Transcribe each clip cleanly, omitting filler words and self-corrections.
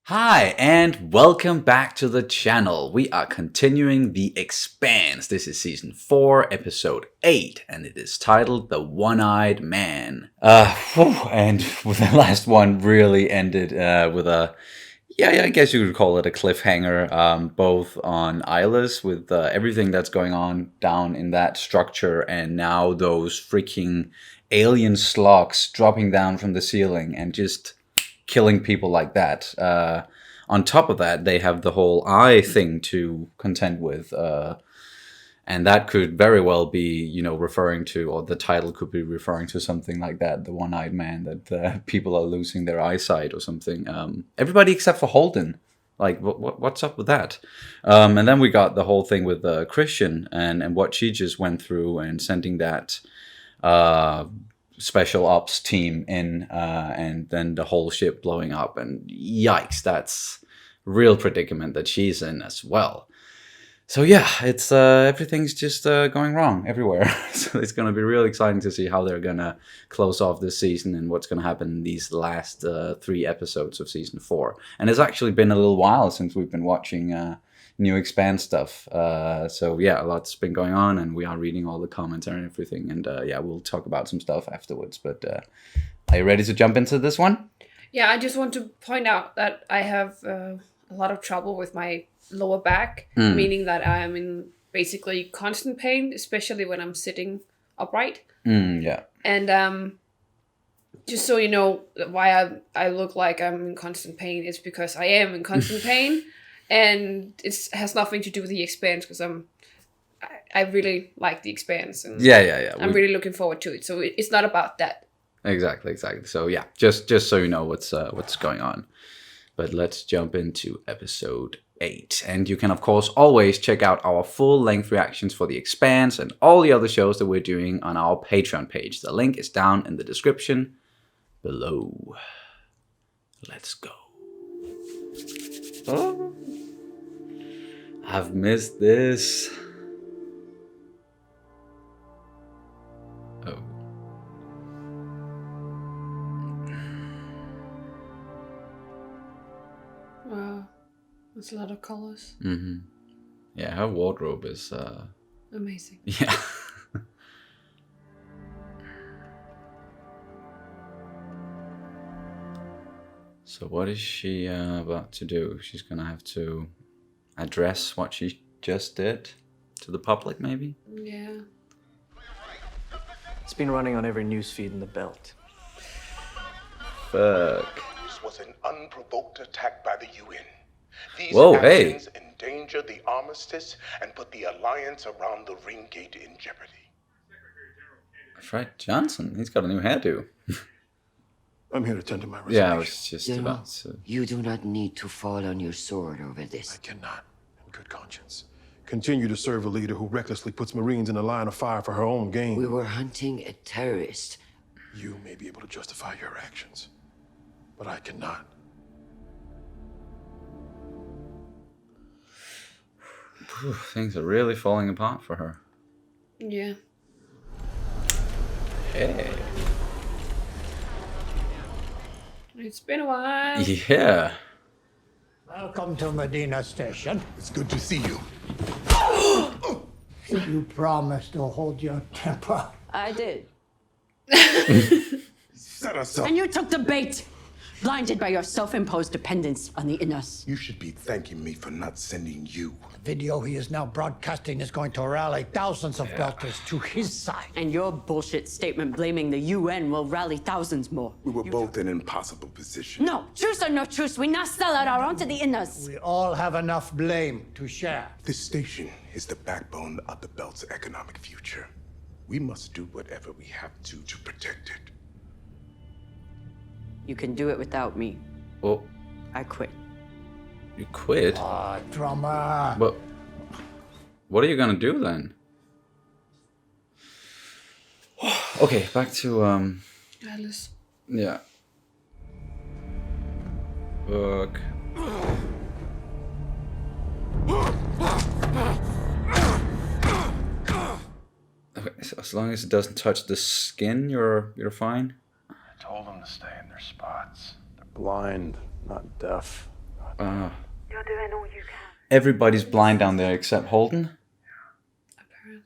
Hi, and welcome back to the channel. We are continuing The Expanse. This is Season 4, Episode 8, and it is titled The One-Eyed Man. And the last one really ended with a, I guess you could call it a cliffhanger, both on Ilus with everything that's going on down in that structure, and now those freaking alien slugs dropping down from the ceiling and just killing people like that. On top of that, they have the whole eye thing to contend with. And that could very well be, referring to, or the title could be referring to something like that, the one-eyed man, that people are losing their eyesight or something. Everybody except for Holden. Like, what's up with that? And then we got the whole thing with Christian and what she just went through and sending that special ops team in, and then the whole ship blowing up, and yikes, that's real predicament that she's in as well. So yeah, it's everything's just going wrong everywhere. So it's going to be really exciting to see how they're going to close off this season and what's going to happen in these last 3 episodes of Season 4. And it's actually been a little while since we've been watching new Expanse stuff. So yeah, a lot's been going on, and we are reading all the commentary and everything. And we'll talk about some stuff afterwards. But are you ready to jump into this one? Yeah, I just want to point out that I have a lot of trouble with my lower back, meaning that I'm in basically constant pain, especially when I'm sitting upright. Yeah. And just so you know why I look like I'm in constant pain, it's because I am in constant pain. And it has nothing to do with the Expanse, because I really like the Expanse, and I'm really looking forward to it. So it's not about that. Exactly. So yeah, just so you know what's going on. But let's jump into episode 8, and you can of course always check out our full-length reactions for the Expanse and all the other shows that we're doing on our Patreon page. The link is down in the description below. Let's go. Oh. I've missed this. Oh. Wow. There's a lot of colors. Mm-hmm. Yeah, her wardrobe is... amazing. Yeah. So what is she about to do? She's gonna have to address what she just did to the public, maybe? Yeah. It's been running on every newsfeed in the belt. Fuck. This was an unprovoked attack by the UN. These Whoa, actions endanger the armistice and put the alliance around the ring gate in jeopardy. Fred Johnson, he's got a new hairdo. I'm here to tend to my reservation. Yeah, I was just about to... You do not need to fall on your sword over this. I cannot, in good conscience, continue to serve a leader who recklessly puts Marines in a line of fire for her own gain. We were hunting a terrorist. You may be able to justify your actions, but I cannot. Things are really falling apart for her. Yeah. Hey. It's been a while. Yeah. Welcome to Medina Station. It's good to see you. You promised to hold your temper. I did. Set us up. And you took the bait, blinded by your self-imposed dependence on the Ilus. You should be thanking me for not sending you. The video he is now broadcasting is going to rally thousands of Belters to his side. And your bullshit statement blaming the UN will rally thousands more. We were both in an impossible position. No, truce or no truce, we now sell out our own to the Ilus. We all have enough blame to share. This station is the backbone of the Belt's economic future. We must do whatever we have to protect it. You can do it without me. Oh, I quit. you quit? Drummer. But what are you gonna do then? Okay, back to Alice. yeah. Fuck. Okay, so as long as it doesn't touch the skin, you're fine. I told them to stay in their spots. They're blind, not deaf. You're doing all you can. Everybody's blind down there except Holden. Apparently.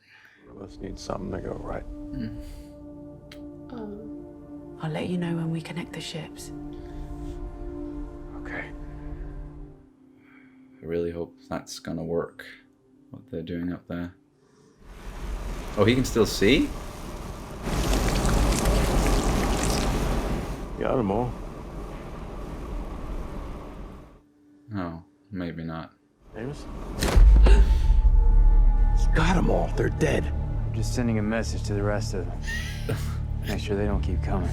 We must need something to go right. I'll let you know when we connect the ships. Okay. I really hope that's gonna work. What they're doing up there. Oh, he can still see? Got them all. Oh, maybe not. Amos? Got them all. They're dead. I'm just sending a message to the rest of them. Make sure they don't keep coming.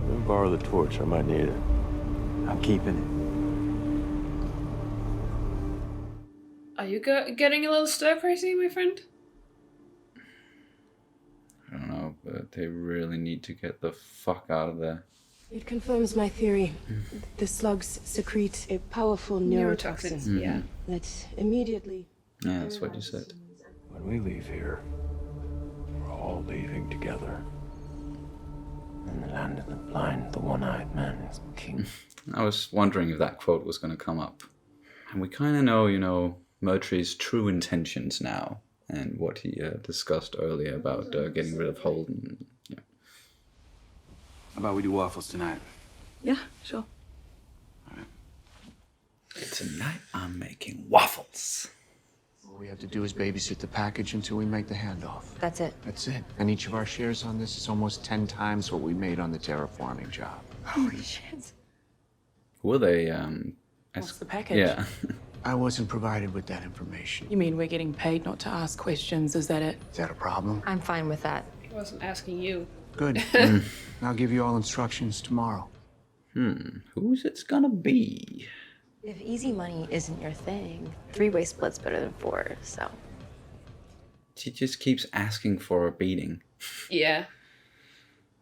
Let me borrow the torch. I might need it. I'm keeping Are you getting a little stir crazy, my friend? I don't know, but they really need to get the fuck out of there. It confirms my theory. The slugs secrete a powerful neurotoxin Yeah. that immediately... Yeah, that's what you said. When we leave here, we're all leaving together. In the land of the blind, the one-eyed man is king. I was wondering if that quote was going to come up. And we kind of know, you know, Murtry's true intentions now. And what he discussed earlier about getting rid of Holden. Yeah. How about we do waffles tonight? Yeah, sure. Tonight I'm making waffles. All we have to do is babysit the package until we make the handoff. That's it. That's it. And each of our shares on this is almost 10 times what we made on the terraforming job. Holy shit. Who are they? What's the package? Yeah. I wasn't provided with that information. You mean we're getting paid not to ask questions? Is that it? Is that a problem? I'm fine with that. He wasn't asking you. Good. I'll give you all instructions tomorrow. Who's it's gonna be? If easy money isn't your thing, 3-way split's better than 4, so... She just keeps asking for a beating. Yeah.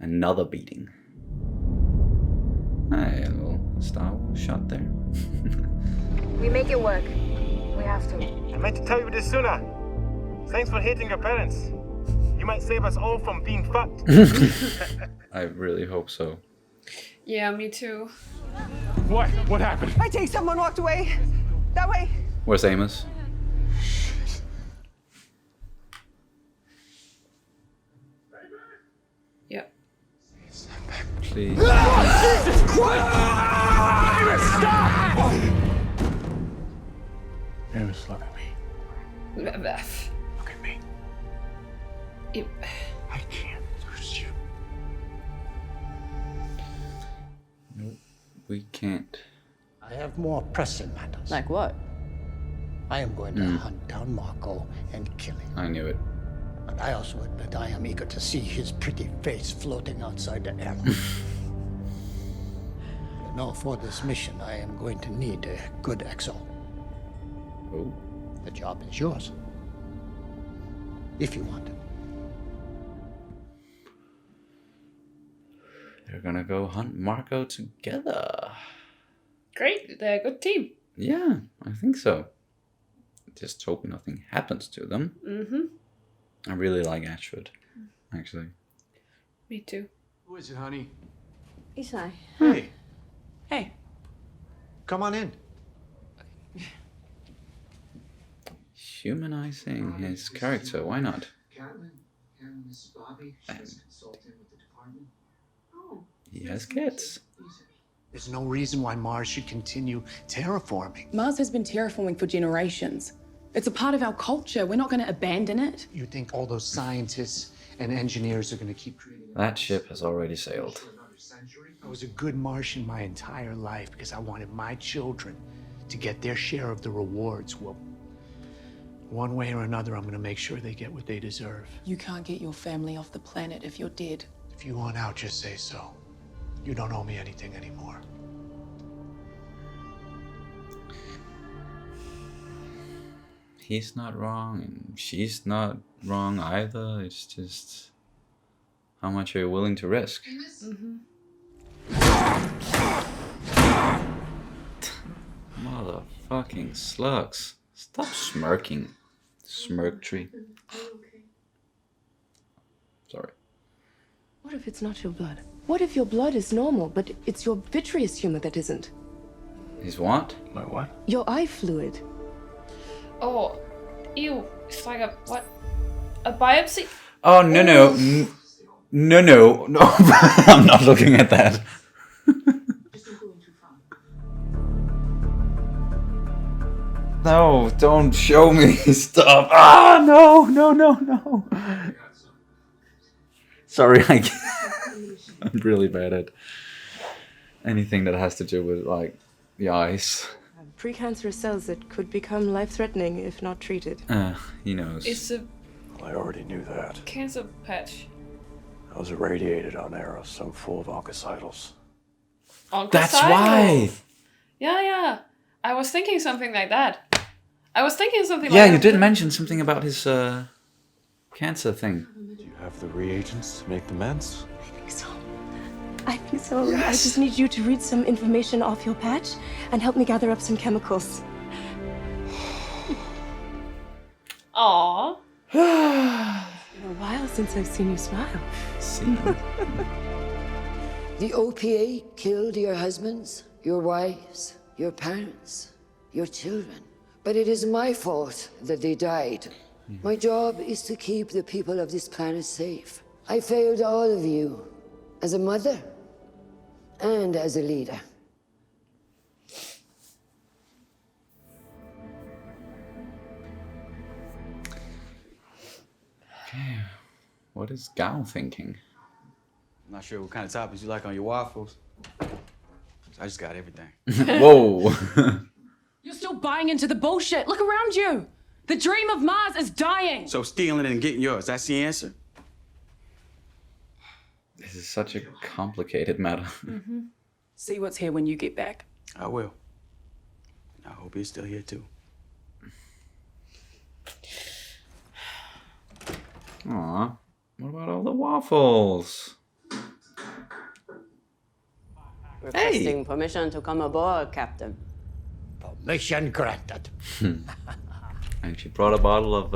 Another beating. Hey, a little Star Wars shot there. We make it work. We have to. I meant to tell you this sooner. Thanks for hating your parents. You might save us all from being fucked. I really hope so. Yeah, me too. What? What happened? I think someone walked away. That way. Where's Amos? Yep. Please. Jesus Christ! Stop! Amos, look at me. Look at me. I can't lose you. Nope, we can't. I have more pressing matters. Like what? I am going to hunt down Marco and kill him. I knew it. And I also admit I am eager to see his pretty face floating outside the airlock. You know, for this mission, I am going to need a good XO. Oh. The job is yours. If you want it. They're gonna go hunt Marco together. Great, they're a good team. Yeah, I think so. Just hope nothing happens to them. I really like Ashford, actually. Me too. Who is it, honey? Isai. Hey. Hey. Come on in. Humanizing his character, why not? Catelyn and Mrs. Bobby, she was consulting with the department. Oh. He has kids. There's no reason why Mars should continue terraforming. Mars has been terraforming for generations. It's a part of our culture. We're not going to abandon it. You think all those scientists and engineers are going to keep creating... That ship has already sailed. I was a good Martian my entire life because I wanted my children to get their share of the rewards. Well, one way or another, I'm going to make sure they get what they deserve. You can't get your family off the planet if you're dead. If you want out, just say so. You don't owe me anything anymore. He's not wrong, and she's not wrong either. It's just how much are you willing to risk? Motherfucking slugs. Stop smirking. Murtry. Sorry. What if it's not your blood? What if your blood is normal, but it's your vitreous humor that isn't? He's what? My what? Your eye fluid. Oh, ew. It's like a, what? A biopsy? Oh, no. No. I'm not looking at that. No, don't show me stuff. Ah, no. Sorry, I'm really bad at anything that has to do with, like, the eyes. Precancerous cells that could become life-threatening if not treated. He knows. It's a Well, I already knew that. cancer patch. I was irradiated on Eros, so I'm full of oncocytals. That's why! Yeah. I was thinking something like that. Yeah, you did mention something about his cancer thing. Do you have the reagents to make the meds? I think so. Yes. I just need you to read some information off your patch and help me gather up some chemicals. Aww. It's been a while since I've seen you smile. The OPA killed your husbands, your wives, your parents, your children. But it is my fault that they died. My job is to keep the people of this planet safe. I failed all of you as a mother and as a leader. Okay, what is Gao thinking? I'm not sure what kind of toppings you like on your waffles. I just got everything. Whoa. You're still buying into the bullshit. Look around you. The dream of Mars is dying. So stealing it and getting yours, that's the answer? This is such a complicated matter. See what's here when you get back. I will. I hope you're still here too. Aw, what about all the waffles? Requesting permission to come aboard, Captain. Mission granted. And she brought a bottle of,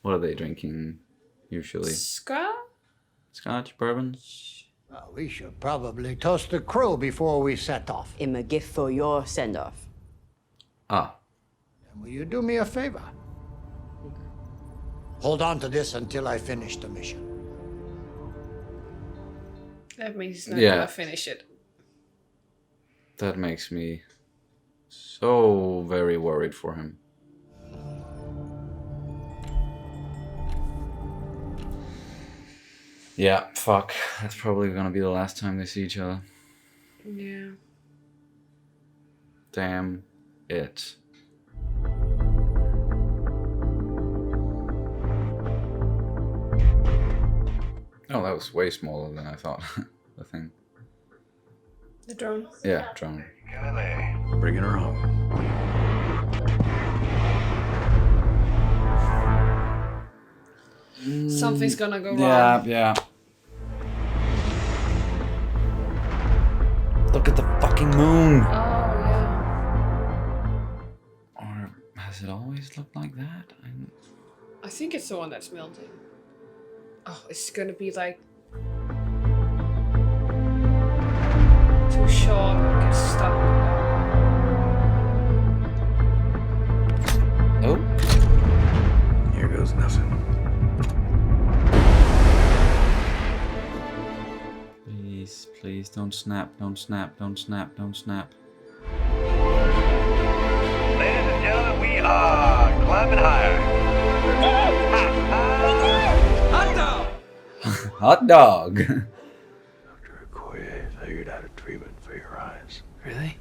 what are they drinking usually? Scotch, bourbon? Well, we should probably toast the crew before we set off. I'm a gift for your send-off. Ah. And will you do me a favor? Hold on to this until I finish the mission. That means he's not Yeah. gonna finish it. That makes me so very worried for him. Yeah, fuck. That's probably gonna be the last time they see each other. Yeah. Damn it. Oh, that was way smaller than I thought. The thing. The drone. Yeah, drone. Bringing her home. Something's gonna go wrong. Yeah. Look at the fucking moon. Oh, yeah. Or has it always looked like that? I think it's the one that's melting. Oh, it's gonna be like too short or get stuck. Oh. Here goes nothing. Please don't snap, don't snap. Ladies and gentlemen, we are climbing higher. Hot dog! Hot dog. Dr. Okoye figured out a treatment for your eyes. Really?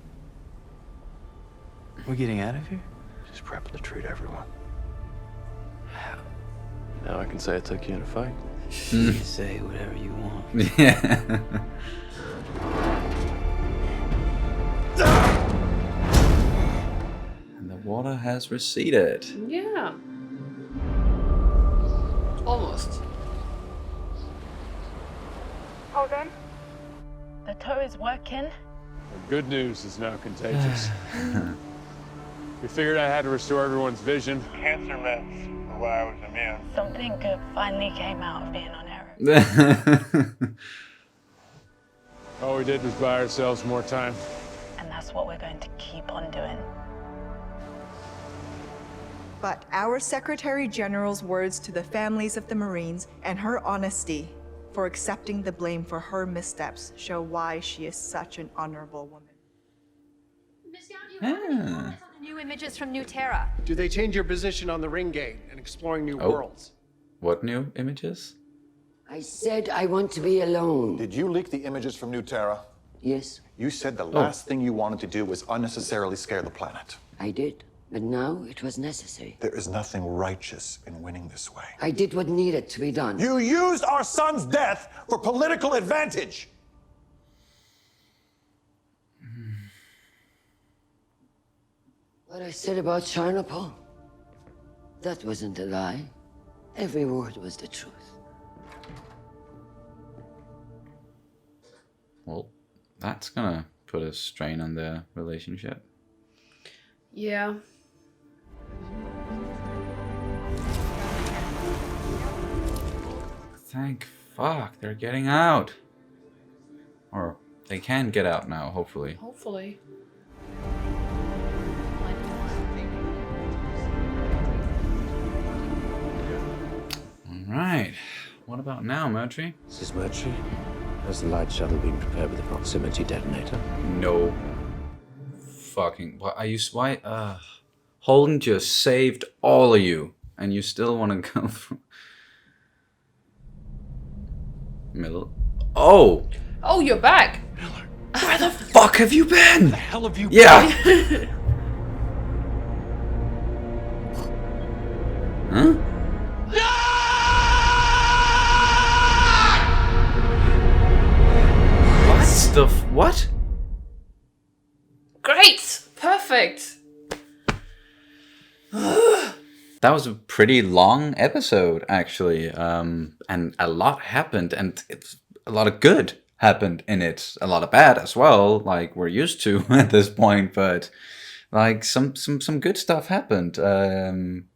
We're getting out of here? Just prepping to treat everyone. Now I can say I took you in a fight. You can say whatever you want. Yeah. And the water has receded. Yeah. Almost. Holden? The tow is working. The good news is now contagious. We figured I had to restore everyone's vision. Cancer meds for why I was immune. Something good finally came out of being on Eros. All we did was buy ourselves more time. And that's what we're going to keep on doing. But our Secretary General's words to the families of the Marines and her honesty for accepting the blame for her missteps show why she is such an honorable woman. New images from New Terra. Do they change your position on the ring gate and exploring new Oh. worlds? What new images? I said I want to be alone. Did you leak the images from New Terra? Yes, You said the last thing you wanted to do was unnecessarily scare the planet. I did. But now it was necessary. There is nothing righteous in winning this way. I did what needed to be done. You used our son's death for political advantage! What I said about Chernobyl, that wasn't a lie. Every word was the truth. Well, that's gonna put a strain on their relationship. Yeah. Thank fuck, they're getting out. Or they can get out now, hopefully. Hopefully. Alright. What about now, Murtry? This is Murtry. Has the light shuttle been prepared with a proximity detonator? No. Fucking. What are you? Why? Holden just saved all of you, and you still want to go through. Middle. Oh! Oh, you're back! Where the fuck have you been? Where the hell have you Yeah! Huh? What the what? Great! Perfect! That was a pretty long episode, actually, and a lot happened, and a lot of good happened in it. A lot of bad as well, like we're used to at this point, but like some good stuff happened,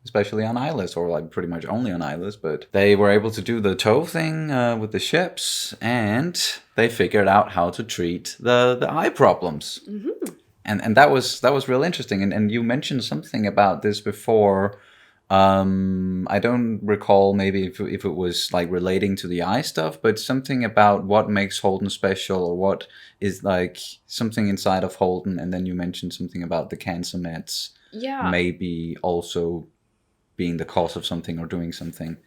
especially on Ilus, or like pretty much only on Ilus. But they were able to do the tow thing with the ships, and they figured out how to treat the eye problems. Mm-hmm. And that was real interesting. And you mentioned something about this before. I don't recall maybe if it was like relating to the eye stuff, but something about what makes Holden special, or what is like something inside of Holden. And then you mentioned something about the cancer meds. Yeah. Maybe also being the cause of something or doing something.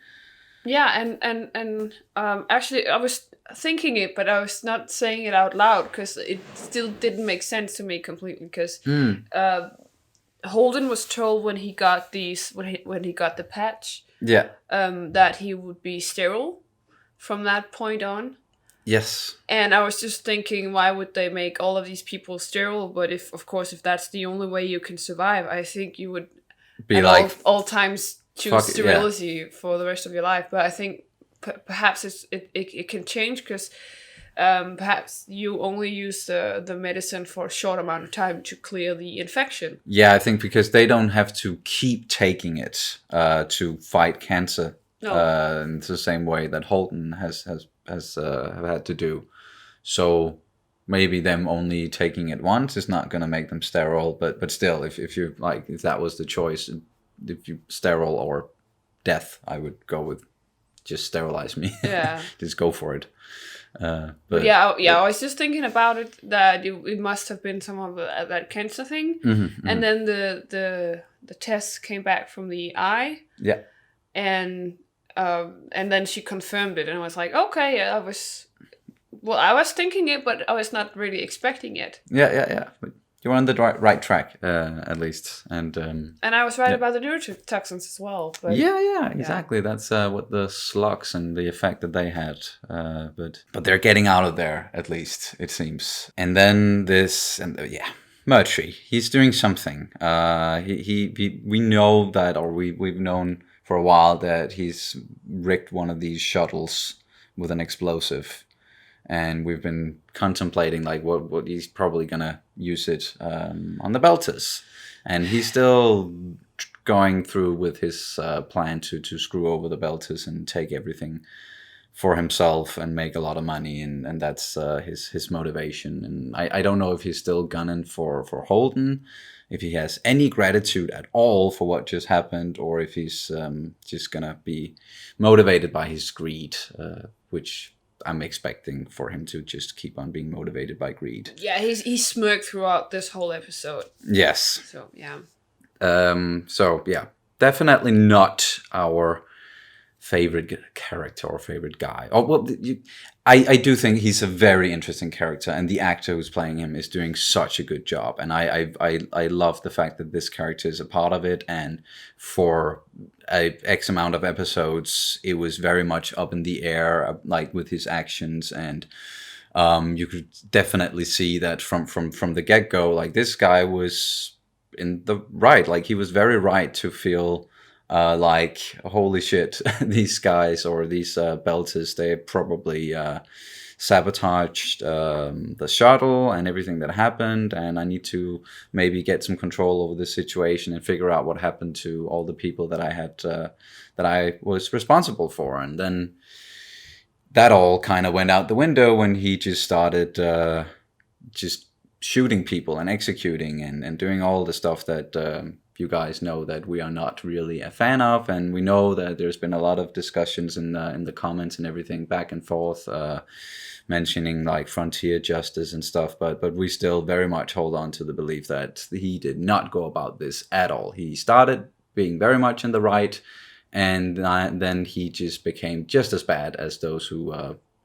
Yeah, and actually I was thinking it, but I was not saying it out loud because it still didn't make sense to me completely. Because Holden was told when he got when he got the patch, yeah, that he would be sterile from that point on. Yes. And I was just thinking, why would they make all of these people sterile? But if that's the only way you can survive, I think you would be at like all times choose sterility for the rest of your life. But I think perhaps it can change because perhaps you only use the medicine for a short amount of time to clear the infection. Yeah, I think because they don't have to keep taking it to fight cancer in the same way that Holden has had to do. So maybe them only taking it once is not going to make them sterile, but still, if you like, if that was the choice, if you sterile or death, I would go with just sterilize me. Yeah. Just go for it. But I was just thinking about it, that it must have been some of that cancer thing. Mm-hmm, and then the tests came back from the eye. Yeah. And then she confirmed it, and I was like, okay, I was thinking it, but I was not really expecting it. Yeah. But you're on the right track, at least, and I was right about the neurotoxins as well. But yeah, exactly. That's what the slugs and the effect that they had. But they're getting out of there, at least it seems. And then Murtry, he's doing something. We know that, or we've known for a while that he's rigged one of these shuttles with an explosive. And we've been contemplating like what he's probably gonna use it on the Belters, and he's still going through with his plan to screw over the Belters and take everything for himself and make a lot of money, and that's his motivation. And I don't know if he's still gunning for Holden, if he has any gratitude at all for what just happened, or if he's just gonna be motivated by his greed, which I'm expecting for him to just keep on being motivated by greed. Yeah, he's smirked throughout this whole episode. Yes. So yeah. So yeah, definitely not our favorite character or favorite guy. Oh well, I do think he's a very interesting character, and the actor who's playing him is doing such a good job. And I love the fact that this character is a part of it. And for a X amount of episodes, it was very much up in the air, like with his actions, and you could definitely see that from the get go. Like this guy was in the right. Like he was very right to feel. Like holy shit, these guys or these belters, they probably sabotaged the shuttle and everything that happened, and I need to maybe get some control over the situation and figure out what happened to all the people that I had that I was responsible for. And then that all kind of went out the window when he just started just shooting people and executing and doing all the stuff that you guys know that we are not really a fan of. And we know that there's been a lot of discussions in the comments and everything back and forth, mentioning like frontier justice and stuff, but we still very much hold on to the belief that he did not go about this at all. He started being very much in the right, and then he just became just as bad as those who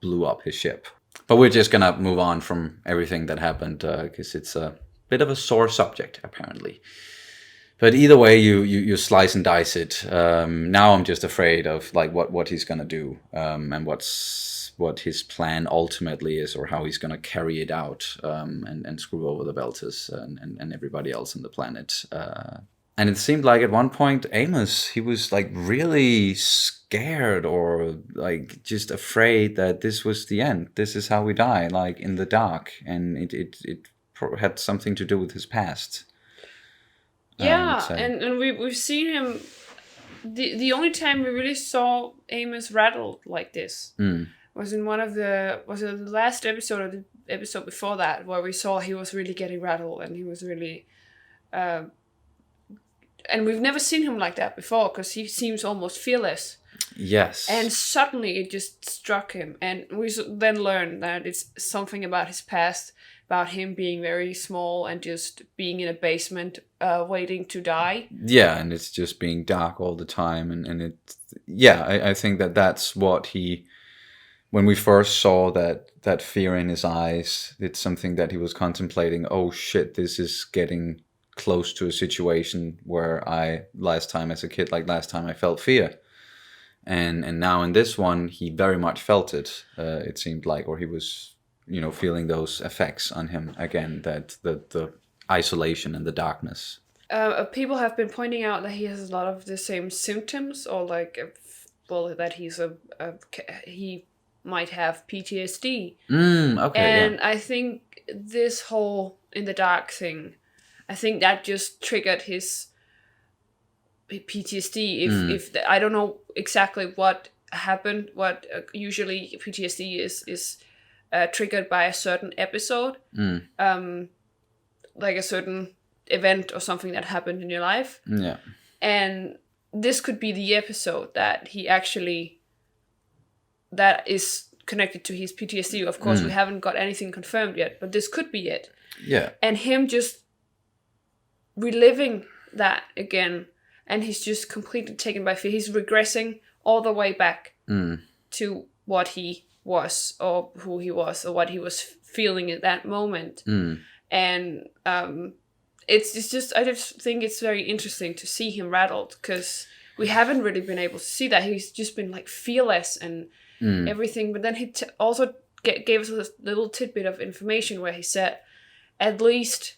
blew up his ship. But we're just gonna move on from everything that happened because it's a bit of a sore subject apparently. But either way, you slice and dice it. Now I'm just afraid of like what he's gonna do, and what his plan ultimately is, or how he's gonna carry it out, and screw over the Belters and everybody else on the planet. And it seemed like at one point Amos, he was like really scared or like just afraid that this was the end. This is how we die, like in the dark, and it had something to do with his past. Yeah, and we've seen him. The only time we really saw Amos rattled like this was in was it the last episode or the episode before that, where we saw he was really getting rattled and he was really, and we've never seen him like that before because he seems almost fearless. Yes. And suddenly it just struck him, and we then learned that it's something about his past, about him being very small and just being in a basement, waiting to die. Yeah, and it's just being dark all the time, and it. Yeah, I think that's what he. When we first saw that fear in his eyes, it's something that he was contemplating. Oh shit, this is getting close to a situation where last time I felt fear. And now in this one, he very much felt it. It seemed like, or he was, feeling those effects on him again. That the isolation and the darkness. People have been pointing out that he has a lot of the same symptoms, or that he might have PTSD. Okay. And yeah. I think this whole in the dark thing, I think that just triggered his PTSD. If I don't know exactly what happened, what usually PTSD is triggered by a certain episode, like a certain event or something that happened in your life. Yeah. And this could be the episode that he actually, that is connected to his PTSD. Of course, we haven't got anything confirmed yet, but this could be it. Yeah. And him just reliving that again, and he's just completely taken by fear. He's regressing all the way back to what he was, or who he was, or what he was feeling at that moment. And it's just, I just think it's very interesting to see him rattled, because we haven't really been able to see that. He's just been like fearless and everything. But then he also gave us a little tidbit of information where he said, at least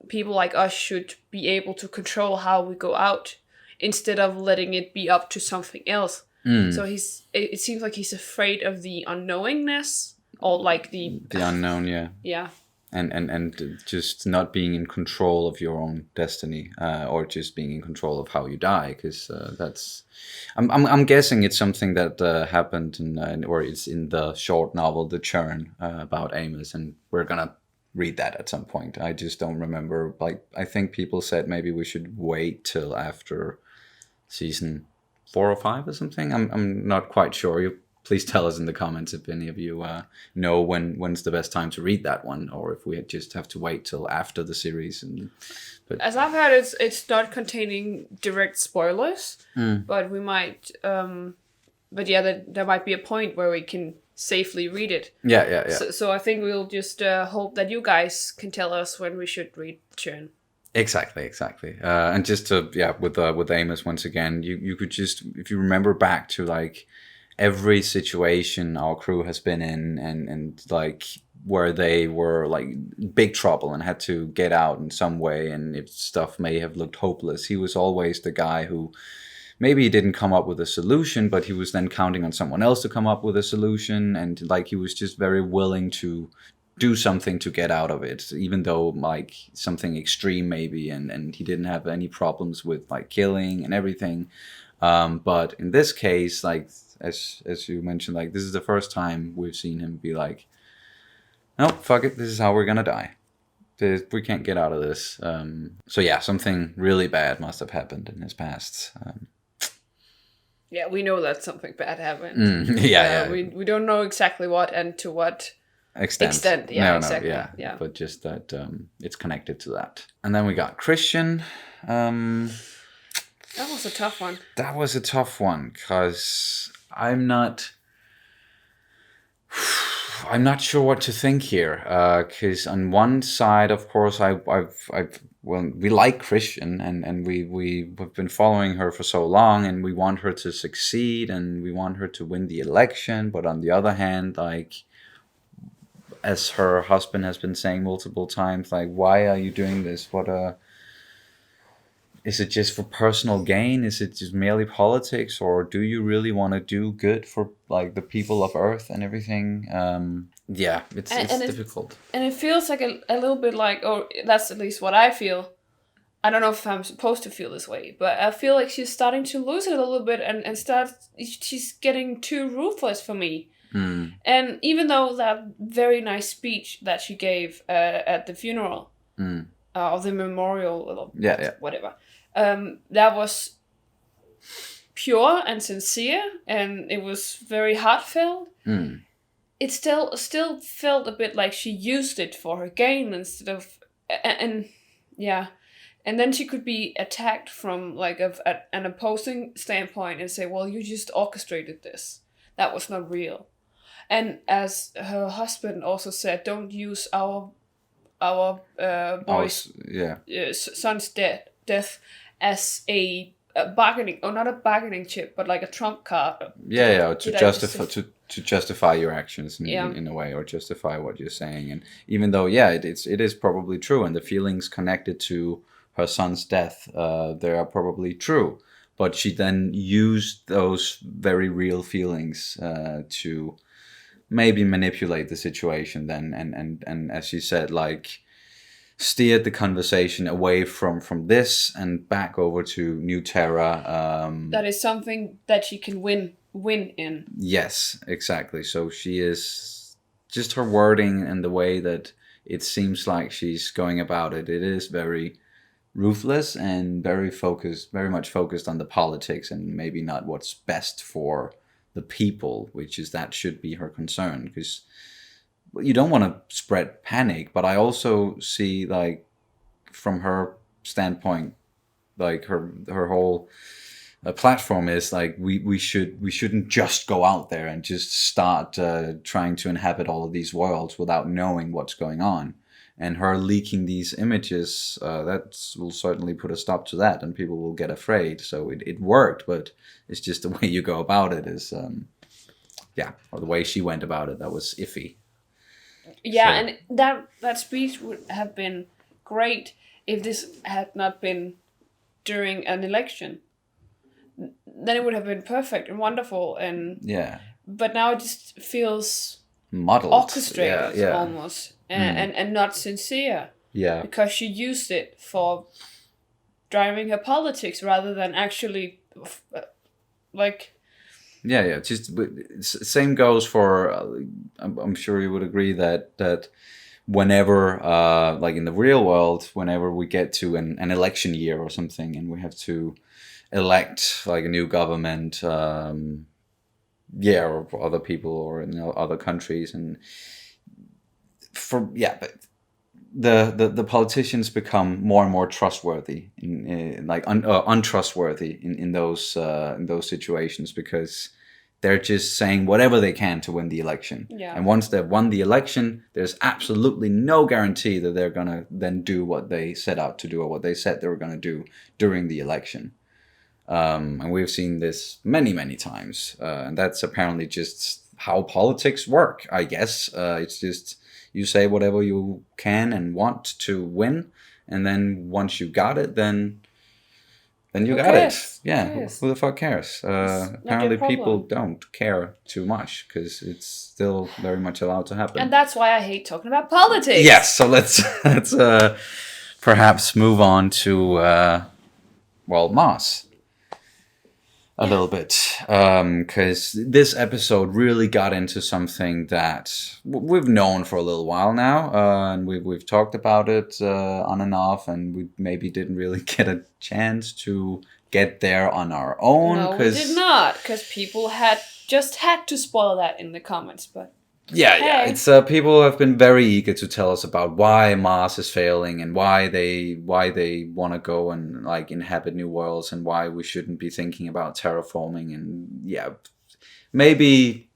people like us should be able to control how we go out instead of letting it be up to something else. So it seems like he's afraid of the unknowingness, or like the unknown. Yeah. Yeah. and just not being in control of your own destiny, or just being in control of how you die, because that's I'm guessing it's something that happened or it's in the short novel The Churn, about Amos, and we're gonna read that at some point. I just don't remember. Like, I think people said maybe we should wait till after season 4 or 5 or something. I'm not quite sure. You please tell us in the comments if any of you know when's the best time to read that one, or if we just have to wait till after the series. But as I've heard, it's not containing direct spoilers, but we might. But yeah, there might be a point where we can safely read it. Yeah. So I think we'll just hope that you guys can tell us when we should read Churn. Exactly. And just to with Amos once again, you could just, if you remember back to like every situation our crew has been in, and like where they were like big trouble and had to get out in some way, and if stuff may have looked hopeless, he was always the guy who maybe he didn't come up with a solution, but he was then counting on someone else to come up with a solution, and like he was just very willing to do something to get out of it, even though like something extreme maybe, and he didn't have any problems with like killing and everything. But in this case, like as you mentioned, like this is the first time we've seen him be like, no, fuck it, this is how we're gonna die. We can't get out of this. So yeah, something really bad must have happened in his past. Yeah, we know that something bad happened. Yeah. We don't know exactly what and to what extent. Yeah, no, exactly. Yeah. But just that it's connected to that. And then we got Christian. That was a tough one. That was a tough one, because I'm not sure what to think here. Because on one side, of course, we like Christian, and we've been following her for so long, and we want her to succeed, and we want her to win the election. But on the other hand, like, as her husband has been saying multiple times, like, why are you doing this? Is it just for personal gain? Is it just merely politics? Or do you really want to do good for like the people of Earth and everything? It's difficult. And it feels like a little bit like, or that's at least what I feel. I don't know if I'm supposed to feel this way, but I feel like she's starting to lose it a little bit, and she's getting too ruthless for me. And even though that very nice speech that she gave at the funeral, of the memorial, whatever, that was pure and sincere, and it was very heartfelt. It still felt a bit like she used it for her gain instead of, and then she could be attacked from like an opposing standpoint and say, well, you just orchestrated this. That was not real. And as her husband also said, don't use our boy's son's death as a bargaining, or not a bargaining chip, but like a trump card. To justify your actions in a way, or justify what you're saying. And even though it is probably true, and the feelings connected to her son's death, they are probably true, but she then used those very real feelings to maybe manipulate the situation then, and as you said, like, steered the conversation away from this and back over to New Terra. That is something that she can win in. Yes, exactly. So she is, just her wording and the way that it seems like she's going about it, it is very ruthless and very much focused on the politics, and maybe not what's best for the people, that should be her concern, because you don't want to spread panic. But I also see, like, from her standpoint, like her whole platform is like, we shouldn't just go out there and just start trying to inhabit all of these worlds without knowing what's going on. And her leaking these images, that will certainly put a stop to that, and people will get afraid. So it worked, but it's just the way you go about it is, or the way she went about it, that was iffy. Yeah, so. And that speech would have been great if this had not been during an election. Then it would have been perfect and wonderful, but now it just feels muddled, orchestrated yeah. almost, and not sincere. Yeah. Because she used it for driving her politics rather than actually, like. Yeah. Just same goes for. I'm sure you would agree that whenever, like in the real world, whenever we get to an election year or something, and we have to elect like a new government, or other people, or in other countries, and but the politicians become more and more trustworthy, untrustworthy in those situations, because they're just saying whatever they can to win the election. Yeah. And once they've won the election, there's absolutely no guarantee that they're gonna then do what they set out to do or what they said they were gonna do during the election. And we've seen this many times, and that's apparently just how politics work, I guess. It's just you say whatever you can and want to win, and then once you got it, then you got it. Yeah, who the fuck cares? Apparently people don't care too much, because it's still very much allowed to happen. And that's why I hate talking about politics. Yes, so let's perhaps move on to Mars a little bit, because this episode really got into something that we've known for a little while now, and we've talked about it on and off, and we maybe didn't really get a chance to get there on our own. No, we did not, because people had to spoil that in the comments, but. Yeah. It's people have been very eager to tell us about why Mars is failing, and why they want to go and like inhabit new worlds, and why we shouldn't be thinking about terraforming, and maybe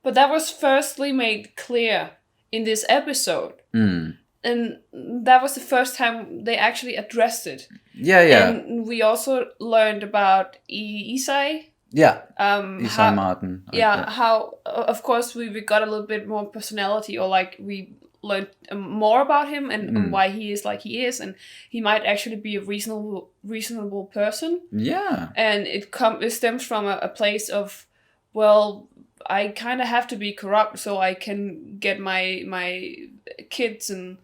But that was firstly made clear in this episode. And that was the first time they actually addressed it. Yeah. And we also learned about Isai. Yeah. Isai Martin. How, of course, we got a little bit more personality, or like we learned more about him and why he is like he is, and he might actually be a reasonable person. Yeah. And it stems from a place of, well, I kind of have to be corrupt so I can get my kids and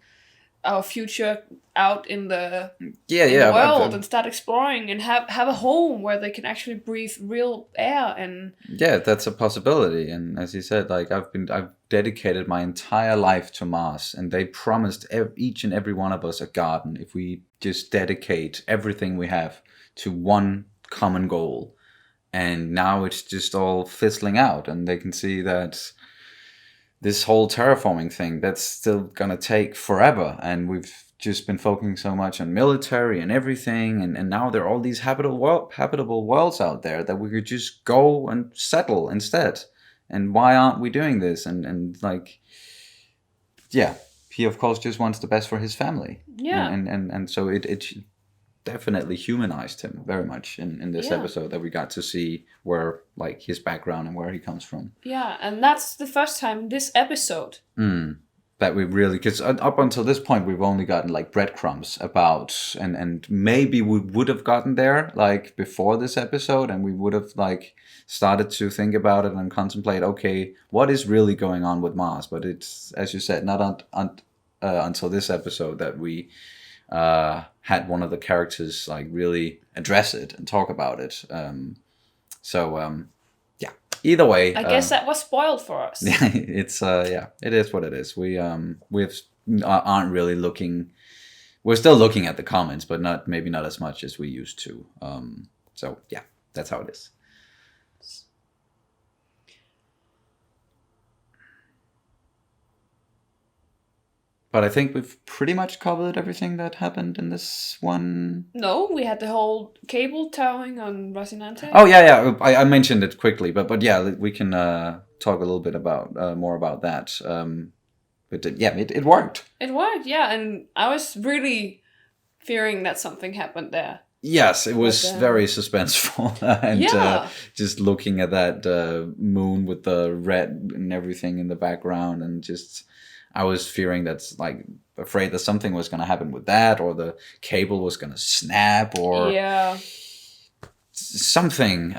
our future out in the world and start exploring and have a home where they can actually breathe real air. And that's a possibility. And as you said, like I've dedicated my entire life to Mars, and they promised each and every one of us a garden if we just dedicate everything we have to one common goal. And now it's just all fizzling out, and they can see that this whole terraforming thing, that's still gonna take forever, and we've just been focusing so much on military and everything, and now there are all these habitable worlds out there that we could just go and settle instead. And why aren't we doing this? And like, he of course just wants the best for his family. Yeah. And so it definitely humanized him very much in this episode, that we got to see where like his background and where he comes from. Yeah, and that's the first time in this episode that we really, because up until this point we've only gotten like breadcrumbs about, and maybe we would have gotten there like before this episode, and we would have like started to think about it and contemplate, okay, what is really going on with Mars? But it's, as you said, not until this episode that we had one of the characters like really address it and talk about it. Either way, I guess that was spoiled for us. It's it is what it is. We aren't really looking. We're still looking at the comments, but maybe not as much as we used to. That's how it is. But I think we've pretty much covered everything that happened in this one. No, we had the whole cable towing on Rocinante. Oh yeah. I mentioned it quickly, but yeah, we can talk a little bit about more about that. But it worked. It worked, yeah, and I was really fearing that something happened there. Yes, it was very suspenseful, and just looking at that moon with the red and everything in the background, and just. I was fearing afraid that something was going to happen with that, or the cable was going to snap, or something.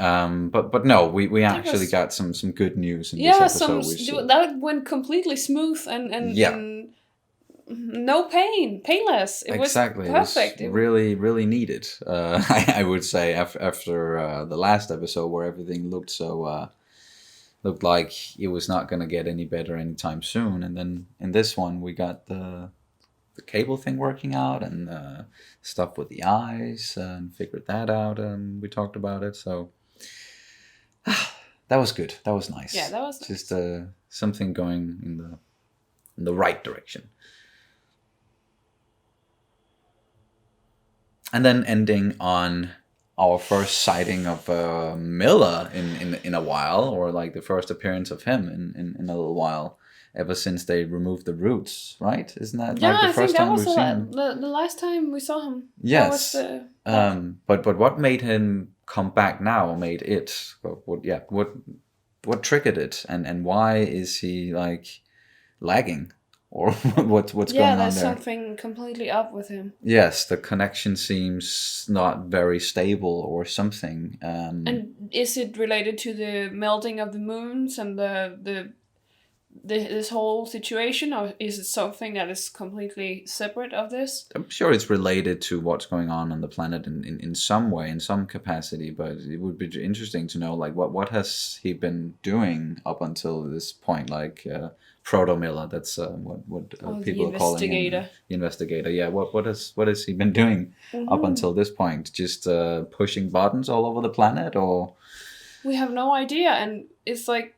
But no, we actually got some good news in this episode. That went completely smooth and no painless. It exactly. was perfect. It was really needed. I would say after the last episode where everything looked like it was not going to get any better anytime soon, and then in this one we got the cable thing working out and stuff with the eyes and figured that out, and we talked about it. So that was good. That was nice. Yeah, that was nice. Just something going in the right direction. And then ending on our first sighting of Miller in a while, or like the first appearance of him in a little while, ever since they removed the roots, right? Isn't that like the first time we've seen him? The last time we saw him. Yes. That was but what made him come back now? Made it? What triggered it? And why is he like lagging? Or what's going on there? Yeah, there's something completely up with him. Yes, the connection seems not very stable or something. And is it related to the melting of the moons and this whole situation, or is it something that is completely separate of this? I'm sure it's related to what's going on the planet in some way, in some capacity, but it would be interesting to know like what has he been doing up until this point, like Proto Miller, that's what people are calling him. The investigator. Yeah, what has he been doing up until this point? Just pushing buttons all over the planet, or we have no idea, and it's like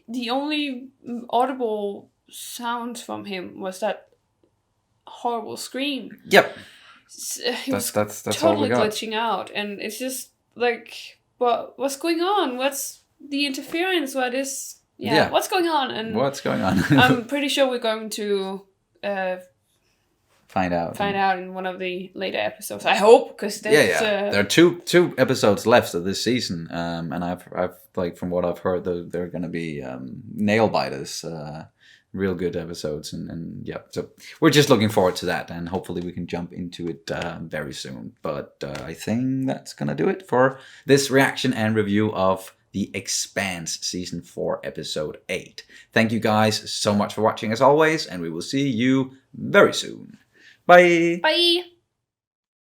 the only audible sound from him was that horrible scream. Yep. He was that's totally glitching out, and it's just like, what's going on? What's the interference? What is? Yeah, what's going on? And what's going on? I'm pretty sure we're going to find out in one of the later episodes. I hope, because there are two episodes left of this season, and I've like from what I've heard, they're going to be nail biters, real good episodes, and yeah. So we're just looking forward to that, and hopefully we can jump into it very soon. But I think that's gonna do it for this reaction and review of The Expanse Season 4 Episode 8. Thank you guys so much for watching as always, and we will see you very soon. Bye! Bye!